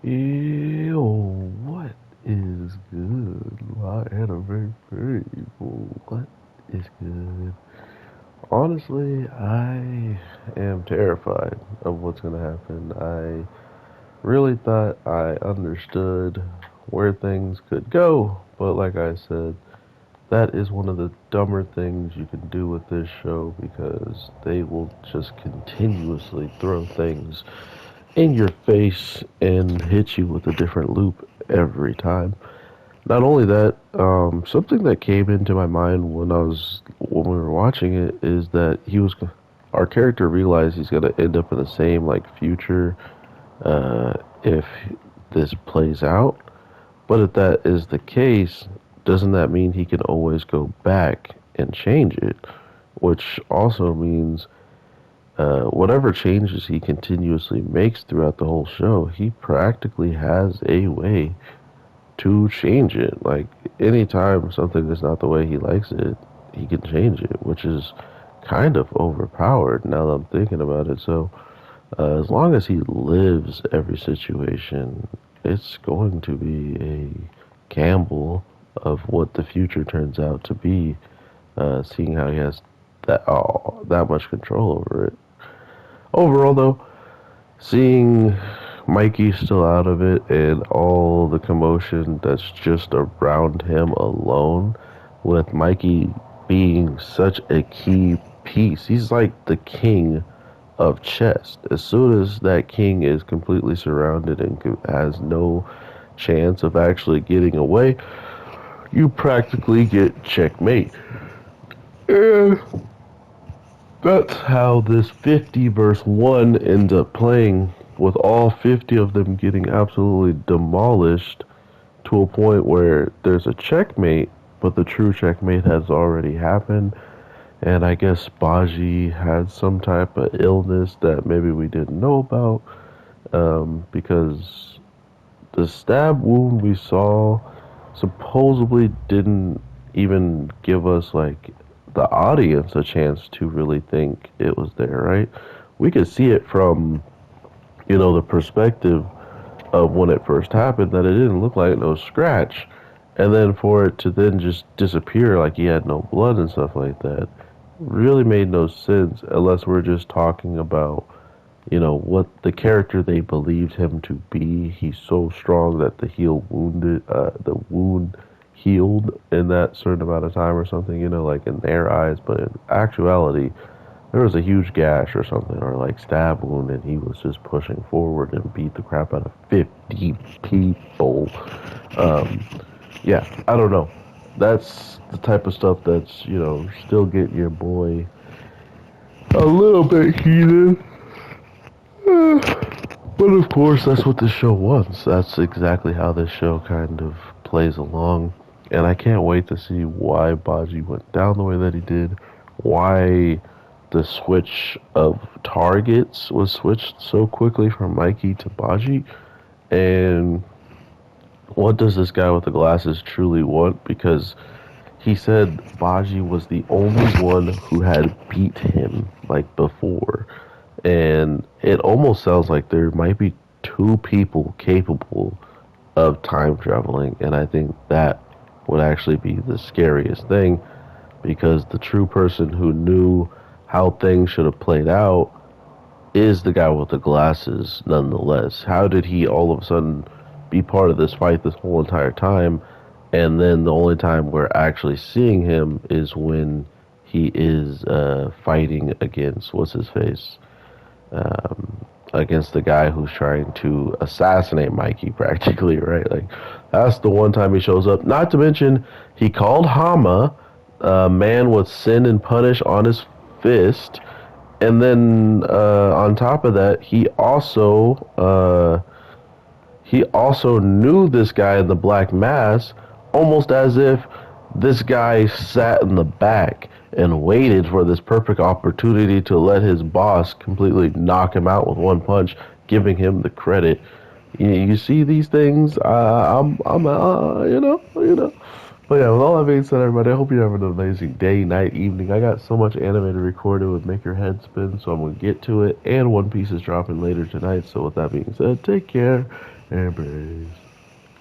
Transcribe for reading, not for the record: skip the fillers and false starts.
Yo, what is good? My anniversary people. What is good? Honestly, I am terrified of what's gonna happen. I really thought I understood where things could go, but like I said, that is one of the dumber things you can do with this show because they will just continuously throw things in your face and hit you with a different loop every time. Not only that, something that came into my mind when we were watching it is that our character realized he's gonna end up in the same like future uh, if this plays out. But if that is the case, doesn't that mean he can always go back and change it? Which also means whatever changes he continuously makes throughout the whole show, he practically has a way to change it. Like anytime something is not the way he likes it, he can change it, which is kind of overpowered now that I'm thinking about it. So as long as he lives every situation, it's going to be a gamble of what the future turns out to be. Seeing how he has that much control over it. Overall, though, seeing Mikey still out of it and all the commotion that's just around him alone, with Mikey being such a key piece, he's like the king of chess. As soon as that king is completely surrounded and has no chance of actually getting away, you practically get checkmate. And that's how this 50 versus 1 ends up playing, with all 50 of them getting absolutely demolished to a point where there's a checkmate, but the true checkmate has already happened. And I guess Baji had some type of illness that maybe we didn't know about, because the stab wound we saw supposedly didn't even give us like the audience a chance to really think it was there, right? We could see it from, the perspective of when it first happened that it didn't look like no scratch. And then for it to then just disappear like he had no blood and stuff like that really made no sense unless we're just talking about, what the character they believed him to be. He's so strong that the wound healed in that certain amount of time or something, like in their eyes. But in actuality, there was a huge gash or something, or like stab wound, and he was just pushing forward and beat the crap out of 50 people. Um, yeah, I don't know. That's the type of stuff that's, still getting your boy a little bit heated. But of course, that's what this show wants. That's exactly how this show kind of plays along. And I can't wait to see why Baji went down the way that he did, why the switch of targets was switched so quickly from Mikey to Baji, and what does this guy with the glasses truly want? Because he said Baji was the only one who had beat him like before. And it almost sounds like there might be two people capable of time traveling, and I think that would actually be the scariest thing, because the true person who knew how things should have played out is the guy with the glasses nonetheless. How did he all of a sudden be part of this fight this whole entire time, and then the only time we're actually seeing him is when he is fighting against what's his face, against the guy who's trying to assassinate Mikey, practically, right? Like, that's the one time he shows up. Not to mention, he called Hama a man with sin and punish on his fist. And then on top of that, he also knew this guy in the black mask, almost as if this guy sat in the back and waited for this perfect opportunity to let his boss completely knock him out with one punch, giving him the credit. You see these things. I'm, But yeah, with all that being said, everybody, I hope you're having an amazing day, night, evening. I got so much anime to record it would make your head spin, so I'm gonna get to it. And One Piece is dropping later tonight. So with that being said, take care and praise.